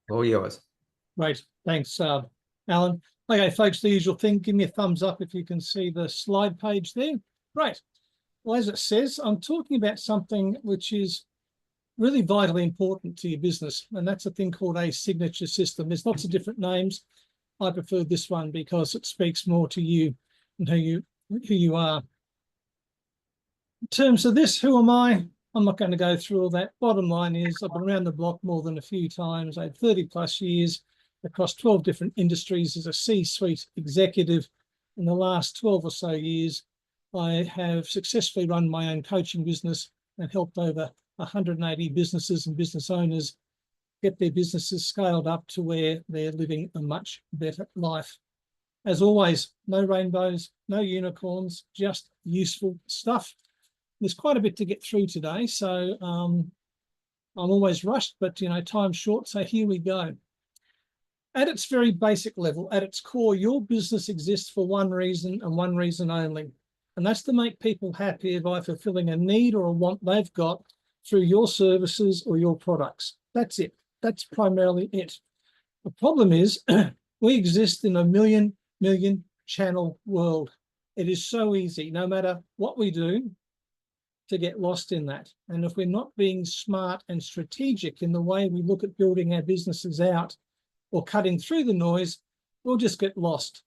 All yours. Great. Thanks, Alan. Okay, folks, the usual thing. Give me a thumbs up if you can see the slide page there. Great. Well, as it says, I'm talking about something which is really vitally important to your business, and that's a thing called a signature system. There's lots of different names. I prefer this one because it speaks more to you and who you are. In terms of this, who am I? I'm not going to go through all that. Bottom line is I've been around the block more than a few times. I had 30 plus years across 12 different industries as a C-suite executive. In the last 12 or so years, I have successfully run my own coaching business and helped over 180 businesses and business owners get their businesses scaled up to where they're living a much better life. As always, no rainbows, no unicorns, just useful stuff. There's quite a bit to get through today, so I'm always rushed, but time's short, so here we go. At its very basic level, at its core, your business exists for one reason and one reason only, and that's to make people happier by fulfilling a need or a want they've got through your services or your products. That's it. That's primarily it. The problem is we exist in a million channel world. It is so easy, no matter what we do, to get lost in that. And if we're not being smart and strategic in the way we look at building our businesses out or cutting through the noise, we'll just get lost.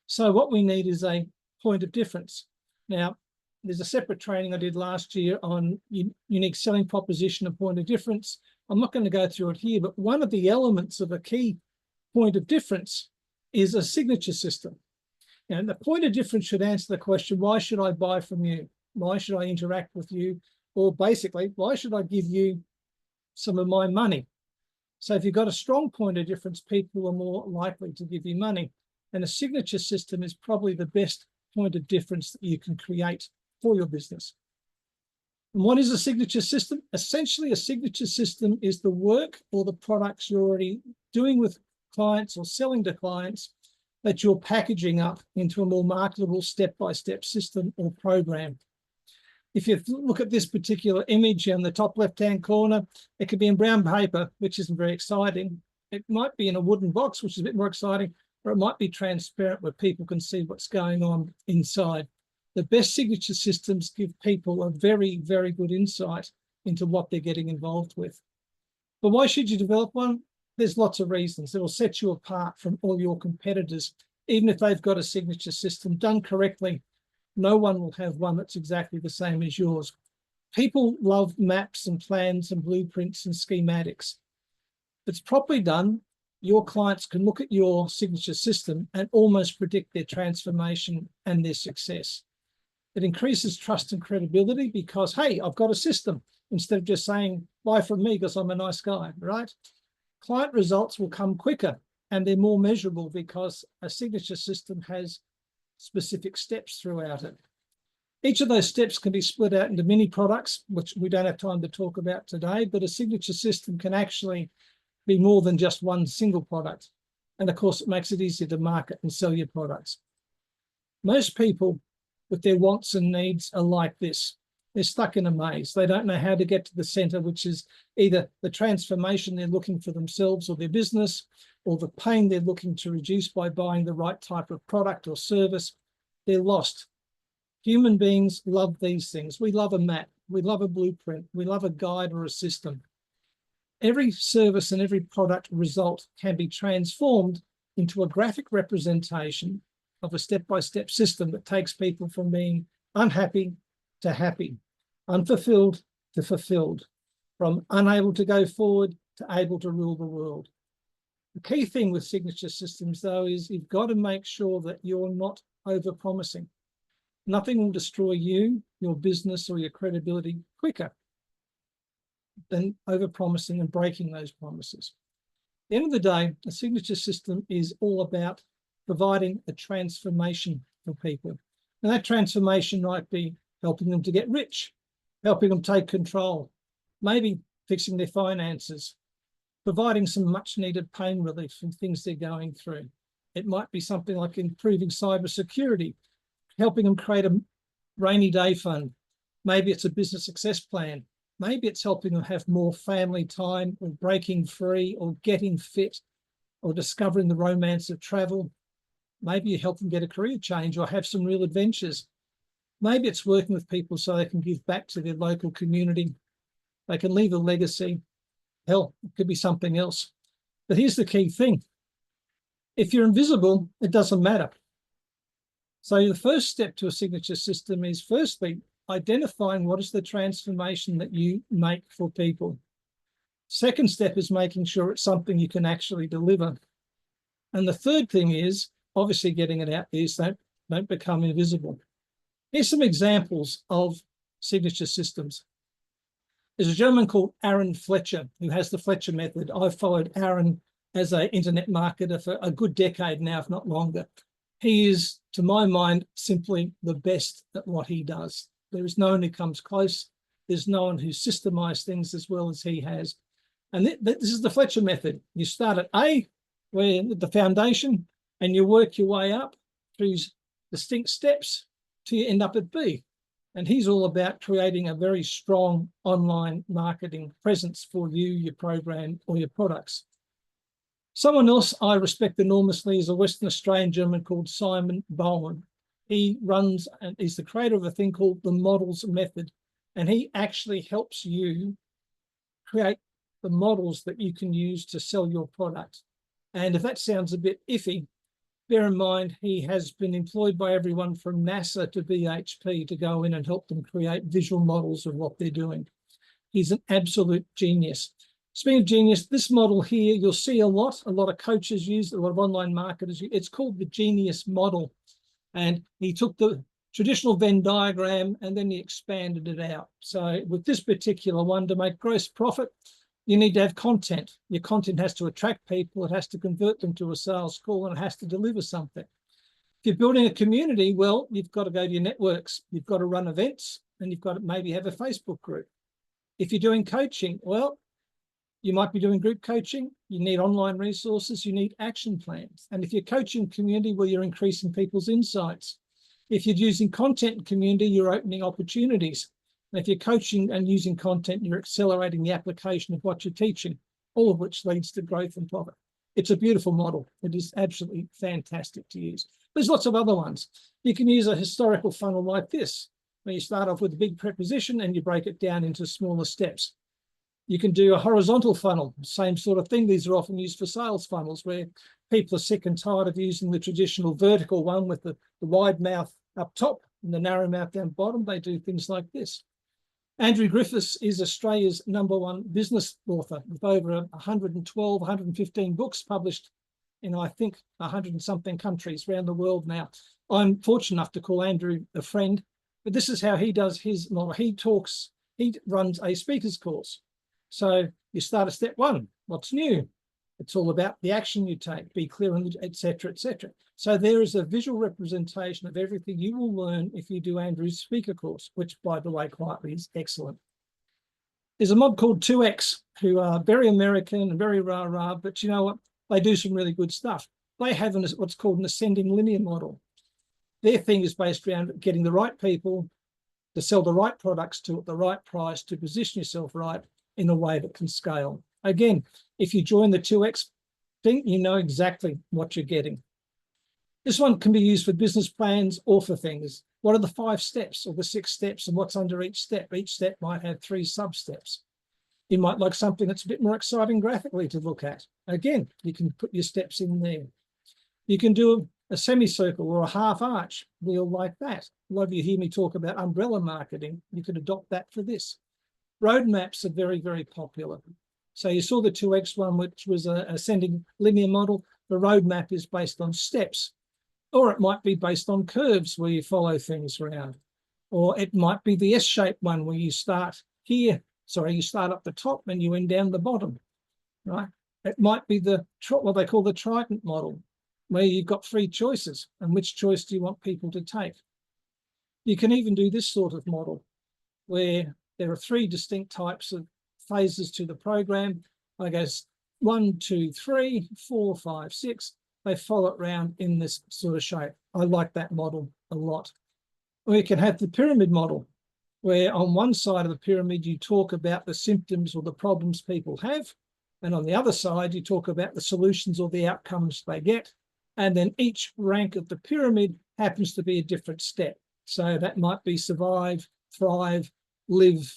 So what we need is a point of difference. Now, there's a separate training I did last year on unique selling proposition and point of difference. I'm not going to go through it here, but one of the elements of a key point of difference is a signature system. And the point of difference should answer the question, why should I buy from you? Why should I interact with you? Or basically, why should I give you some of my money? So if you've got a strong point of difference, people are more likely to give you money. And a signature system is probably the best point of difference that you can create for your business. And what is a signature system? Essentially, a signature system is the work or the products you're already doing with clients or selling to clients that you're packaging up into a more marketable step-by-step system or program. If you look at this particular image in the top left-hand corner, it could be in brown paper, which isn't very exciting. It might be in a wooden box, which is a bit more exciting, or it might be transparent where people can see what's going on inside. The best signature systems give people a very, very good insight into what they're getting involved with. But why should you develop one? There's lots of reasons. It will set you apart from all your competitors. Even if they've got a signature system done correctly, no one will have one that's exactly the same as yours. People love maps and plans and blueprints and schematics. If it's properly done, your clients can look at your signature system and almost predict their transformation and their success. It increases trust and credibility because, hey, I've got a system, instead of just saying, buy from me because I'm a nice guy, right? Client results will come quicker and they're more measurable because a signature system has specific steps throughout it. Each of those steps can be split out into mini products, which we don't have time to talk about today, but a signature system can actually be more than just one single product. And of course, it makes it easier to market and sell your products. Most people with their wants and needs are like this. They're stuck in a maze. They don't know how to get to the center, which is either the transformation they're looking for themselves or their business, or the pain they're looking to reduce by buying the right type of product or service. They're lost. Human beings love these things. We love a map. We love a blueprint. We love a guide or a system. Every service and every product result can be transformed into a graphic representation of a step-by-step system that takes people from being unhappy to happy, unfulfilled to fulfilled, from unable to go forward to able to rule the world. The key thing with signature systems, though, is you've got to make sure that you're not over-promising. Nothing will destroy you, your business, or your credibility quicker than over-promising and breaking those promises. At the end of the day, a signature system is all about providing a transformation for people. And that transformation might be helping them to get rich, helping them take control, maybe fixing their finances, providing some much needed pain relief from things they're going through. It might be something like improving cybersecurity, helping them create a rainy day fund. Maybe it's a business success plan, Maybe it's helping them have more family time, or breaking free, or getting fit, or discovering the romance of travel. Maybe you help them get a career change or have some real adventures. Maybe it's working with people so they can give back to their local community. They can leave a legacy. Hell, it could be something else. But here's the key thing. If you're invisible, it doesn't matter. So the first step to a signature system is firstly, identifying what is the transformation that you make for people. Second step is making sure it's something you can actually deliver. And the third thing is obviously getting it out there so don't become invisible. Here's some examples of signature systems. There's a gentleman called Aaron Fletcher who has the Fletcher method. I've followed Aaron as an internet marketer for a good decade now, if not longer. He is, to my mind, simply the best at what he does. There is no one who comes close. There's no one who's systemized things as well as he has. And this is the Fletcher method. You start at A, where the foundation, and you work your way up through distinct steps till you end up at B. And he's all about creating a very strong online marketing presence for you, your program, or your products. Someone else I respect enormously is a Western Australian gentleman called Simon Bowen. He runs and is the creator of a thing called the Models Method. And he actually helps you create the models that you can use to sell your product. And if that sounds a bit iffy, bear in mind, he has been employed by everyone from NASA to BHP to go in and help them create visual models of what they're doing. He's an absolute genius. Speaking of genius, this model here, you'll see a lot of coaches use it, a lot of online marketers use it. It's called the Genius model. And he took the traditional Venn diagram and then he expanded it out. So with this particular one, to make gross profit, you need to have content. Your content has to attract people, it has to convert them to a sales call, and it has to deliver something. If you're building a community, well, you've got to go to your networks, you've got to run events, and you've got to maybe have a Facebook group. If you're doing coaching, well, you might be doing group coaching, you need online resources, you need action plans. And if you're coaching community, well, you're increasing people's insights. If you're using content community, you're opening opportunities. And if you're coaching and using content, you're accelerating the application of what you're teaching, all of which leads to growth and profit. It's a beautiful model. It is absolutely fantastic to use. There's lots of other ones. You can use a historical funnel like this, where you start off with a big preposition and you break it down into smaller steps. You can do a horizontal funnel, same sort of thing. These are often used for sales funnels where people are sick and tired of using the traditional vertical one with the wide mouth up top and the narrow mouth down bottom. They do things like this. Andrew Griffiths is Australia's #1 business author with over 112, 115 books published in, I think, 100 and something countries around the world now. I'm fortunate enough to call Andrew a friend, but this is how he does his model. He runs a speaker's course. So you start at step one, what's new? It's all about the action you take, be clear, et cetera, et cetera. So there is a visual representation of everything you will learn if you do Andrew's speaker course, which, by the way, quietly is excellent. There's a mob called 2X who are very American and very rah-rah, but you know what? They do some really good stuff. They have what's called an ascending linear model. Their thing is based around getting the right people to sell the right products to at the right price, to position yourself right in a way that can scale. Again, if you join the 2X thing, you know exactly what you're getting. This one can be used for business plans or for things. What are the 5 steps or the 6 steps and what's under each step? Each step might have 3 sub-steps. You might like something that's a bit more exciting graphically to look at. Again, you can put your steps in there. You can do a semicircle or a half arch wheel like that. A lot of you hear me talk about umbrella marketing. You could adopt that for this. Roadmaps are very, very popular. So you saw the 2X one, which was an ascending linear model. The roadmap is based on steps, or it might be based on curves where you follow things around, or it might be the S-shaped one where you start here. Sorry, you start up the top and you end down the bottom, right? It might be what they call the trident model, where you've got 3 choices, and which choice do you want people to take? You can even do this sort of model, where there are 3 distinct types of phases to the program. I guess 1, 2, 3, 4, 5, 6. They follow it around in this sort of shape. I like that model a lot. Or you can have the pyramid model, where on one side of the pyramid, you talk about the symptoms or the problems people have. And on the other side, you talk about the solutions or the outcomes they get. And then each rank of the pyramid happens to be a different step. So that might be survive, thrive, live,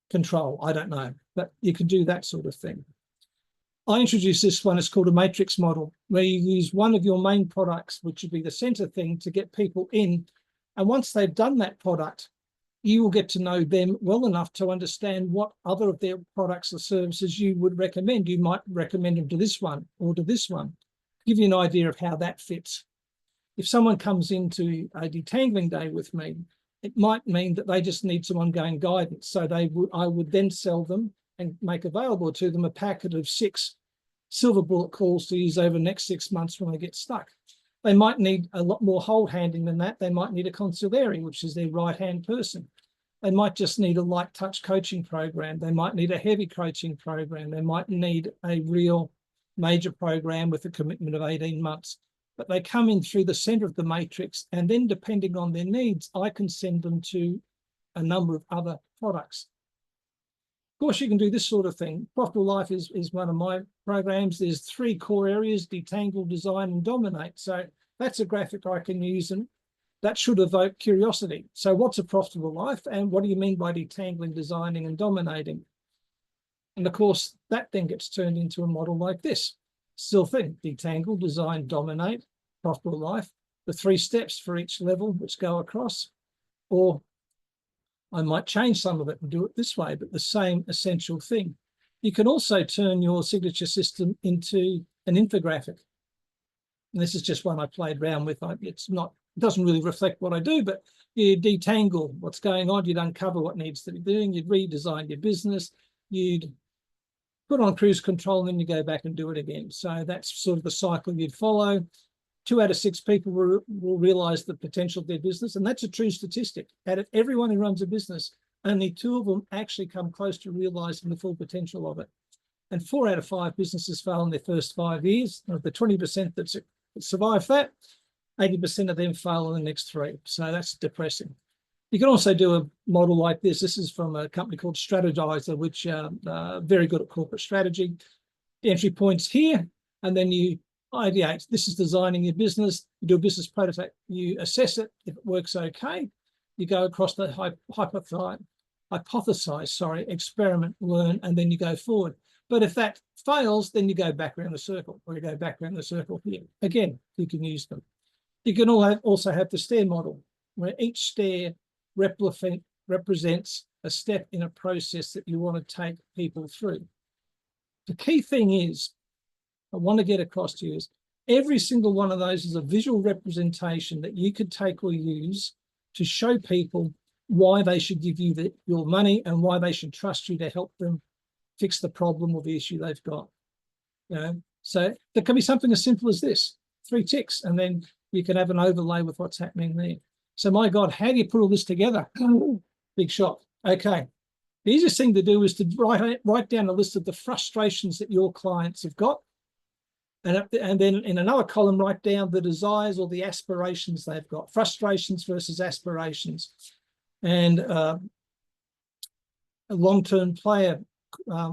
control. I don't know, but you can do that sort of thing. I introduced this one. It's called a matrix model, where you use one of your main products, which would be the center thing, to get people in. And once they've done that product, you will get to know them well enough to understand what other of their products or services you would recommend. You might recommend them to this one or to this one. Give you an idea of how that fits. If someone comes into a detangling day with me, it might mean that they just need some ongoing guidance. So I would then sell them and make available to them a packet of 6 silver bullet calls to use over the next 6 months when they get stuck. They might need a lot more hold handing than that. They might need a consigliere, which is their right-hand person. They might just need a light touch coaching program. They might need a heavy coaching program. They might need a real major program with a commitment of 18 months. But they come in through the center of the matrix, and then depending on their needs, I can send them to a number of other products. Of course, you can do this sort of thing. Profitable Life is one of my programs. There's 3 core areas: detangle, design, and dominate. So that's a graphic I can use, and that should evoke curiosity. So what's a profitable life, and what do you mean by detangling, designing, and dominating? And of course, that then gets turned into a model like this. Still think: detangle, design, dominate, profitable life, the 3 steps for each level which go across. Or I might change some of it and do it this way, but the same essential thing. You can also turn your signature system into an infographic. And this is just one I played around with. It doesn't really reflect what I do, but you detangle what's going on. You'd uncover what needs to be doing. You'd redesign your business. You'd put on cruise control, and then you go back and do it again. So that's sort of the cycle you'd follow. 2 out of 6 people will realize the potential of their business. And that's a true statistic. Out of everyone who runs a business, only 2 of them actually come close to realizing the full potential of it. And 4 out of 5 businesses fail in their first 5 years. Of the 20% that survive that, 80% of them fail in the next 3. So that's depressing. You can also do a model like this. This is from a company called Strategizer, which are very good at corporate strategy. The entry point's here, and then you ideate. This is designing your business. You do a business prototype. You assess it. If it works okay, you go across the hypothesize, experiment, learn, and then you go forward. But if that fails, then you go back around the circle, or you go back around the circle here. Again, you can use them. You can also have the stair model, where each stair represents a step in a process that you want to take people through. The key thing is, I want to get across to you, is every single one of those is a visual representation that you could take or use to show people why they should give you your money and why they should trust you to help them fix the problem or the issue they've got. So there can be something as simple as this: 3 ticks, and then you can have an overlay with what's happening there. So my God, how do you put all this together? Big shot. Okay. The easiest thing to do is to write down a list of the frustrations that your clients have got. And then in another column, write down the desires or the aspirations they've got. Frustrations versus aspirations. And a long-term player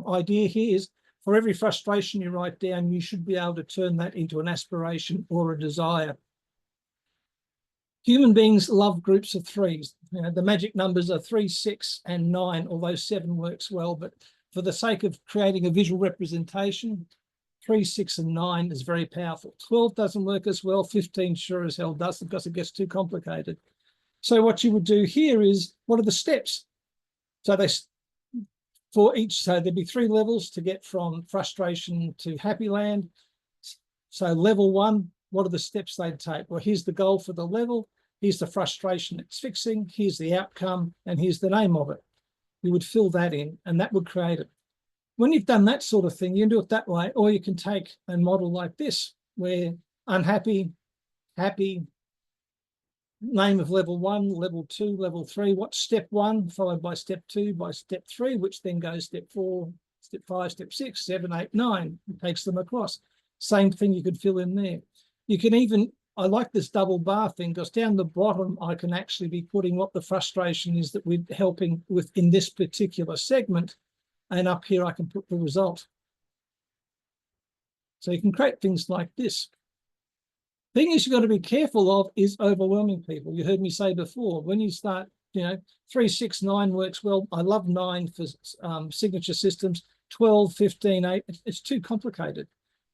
idea here is, for every frustration you write down, you should be able to turn that into an aspiration or a desire. Human beings love groups of 3s. The magic numbers are 3, 6, and 9, although 7 works well. But for the sake of creating a visual representation, 3, 6, and 9 is very powerful. 12 doesn't work as well. 15 sure as hell doesn't, because it gets too complicated. So what you would do here is, what are the steps? So there'd be 3 levels to get from frustration to happy land. So level 1, what are the steps they'd take? Well, here's the goal for the level. Here's the frustration it's fixing. Here's the outcome, and here's the name of it. You would fill that in, and that would create it. When you've done that sort of thing, you can do it that way, or you can take a model like this, where unhappy, happy, name of level 1, level 2, level 3. What's step 1, followed by step 2, by step 3, which then goes step 4, step 5, step 6, 7, 8, 9. It takes them across. Same thing you could fill in there. You can even I like this double bar thing because down the bottom, I can actually be putting what the frustration is that we're helping with in this particular segment. And up here, I can put the result. So you can create things like this. Thing is, you've got to be careful of is overwhelming people. You heard me say before, when you start, 3, 6, 9 works well. I love 9 for signature systems, 12, 15, 8. It's too complicated.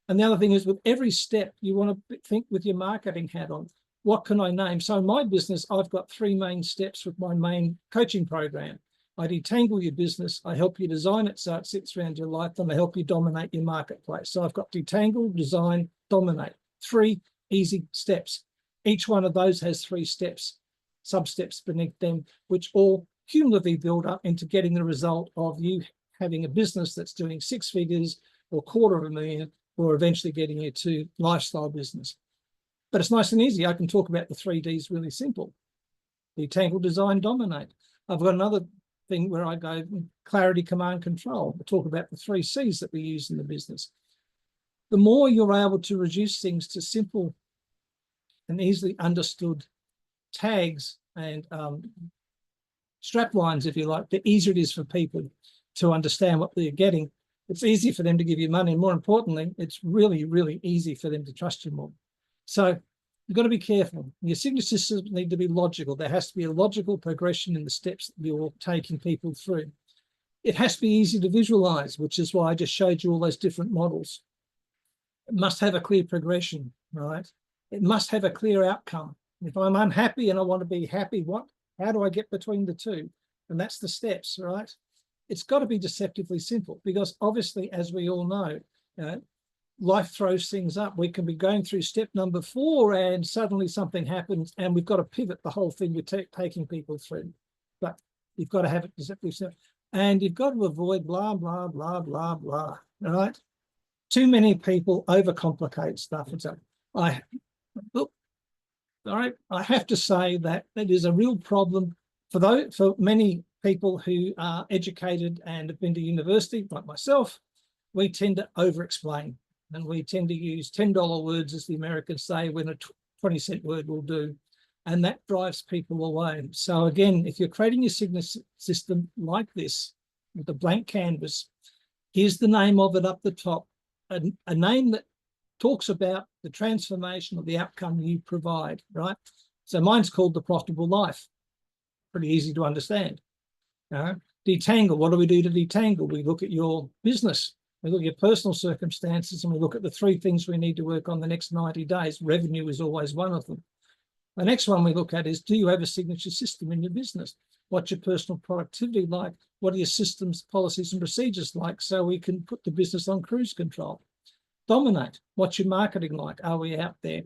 And the other thing is with every step, you want to think with your marketing hat on, what can I name? So in my business, I've got 3 main steps with my main coaching program. I detangle your business. I help you design it so it sits around your life, and I help you dominate your marketplace. So I've got detangle, design, dominate. 3 easy steps. Each one of those has 3 steps, sub-steps beneath them, which all cumulatively build up into getting the result of you having a business that's doing 6 figures or $250,000, or eventually getting you to lifestyle business. But it's nice and easy. I can talk about the 3 Ds really simple. Detangle, design, dominate. I've got another thing where I go clarity, command, control. I talk about the 3 Cs that we use in the business. The more you're able to reduce things to simple and easily understood tags and strap lines, if you like, the easier it is for people to understand what they're getting. It's easy for them to give you money. And more importantly, it's really, really easy for them to trust you more. So you've got to be careful. Your signature systems need to be logical. There has to be a logical progression in the steps that you're taking people through. It has to be easy to visualize, which is why I just showed you all those different models. It must have a clear progression, right? It must have a clear outcome. If I'm unhappy and I want to be happy, how do I get between the two? And that's the steps, right? It's got to be deceptively simple because obviously, as we all know, life throws things up. We can be going through step number 4 and suddenly something happens and we've got to pivot the whole thing we're taking people through. But you've got to have it deceptively simple. And you've got to avoid blah, blah, blah, blah, blah, right? Too many people overcomplicate stuff. And so I have to say that is a real problem for many people who are educated and have been to university, like myself. We tend to over-explain, and we tend to use $10 words, as the Americans say, when a 20-cent word will do, and that drives people away. So again, if you're creating your signature system like this, with a blank canvas, here's the name of it up the top, a name that talks about the transformation of the outcome you provide, right? So mine's called The Profitable Life. Pretty easy to understand. Detangle, what do we do to detangle? We look at your business, we look at your personal circumstances, and we look at the 3 things we need to work on the next 90 days. Revenue is always one of them. The next one we look at is, do you have a signature system in your business? What's your personal productivity like? What are your systems, policies, and procedures like so we can put the business on cruise control? Dominate. What's your marketing like? Are we out there?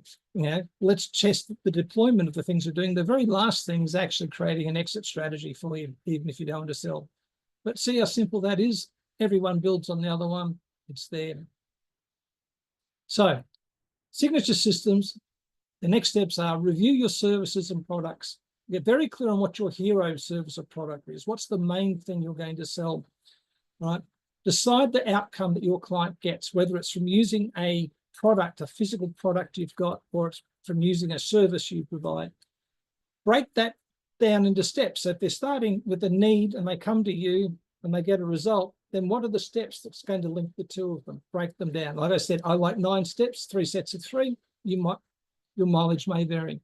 Let's test the deployment of the things we're doing. The very last thing is actually creating an exit strategy for you, even if you don't want to sell. But see how simple that is? Everyone builds on the other one. It's there. So, signature systems, the next steps are review your services and products. Get very clear on what your hero service or product is. What's the main thing you're going to sell, right? Decide the outcome that your client gets, whether it's from using a product, a physical product you've got, or it's from using a service you provide. Break that down into steps. So if they're starting with a need and they come to you and they get a result, then what are the steps that's going to link the 2 of them? Break them down. Like I said, I like 9 steps, 3 sets of 3. Your mileage may vary.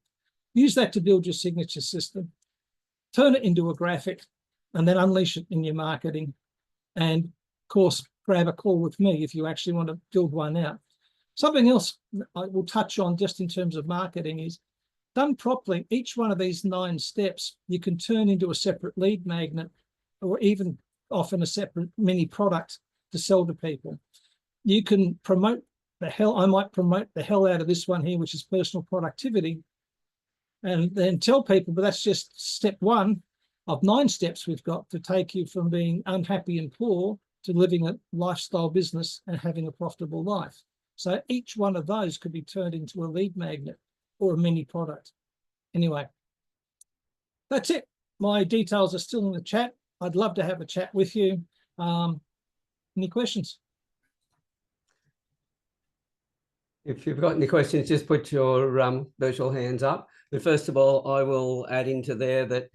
Use that to build your signature system. Turn it into a graphic and then unleash it in your marketing. And of course, grab a call with me if you actually want to build one out. Something else I will touch on just in terms of marketing is, done properly, each one of these 9 steps, you can turn into a separate lead magnet or even often a separate mini product to sell to people. You can promote I might promote the hell out of this one here, which is personal productivity, and then tell people, but that's just step 1 of 9 steps we've got to take you from being unhappy and poor to living a lifestyle business and having a profitable life. So each one of those could be turned into a lead magnet or a mini product. Anyway, that's it. My details are still in the chat. I'd love to have a chat with you. Any questions? If you've got any questions, just put your virtual hands up. But first of all, I will add into there that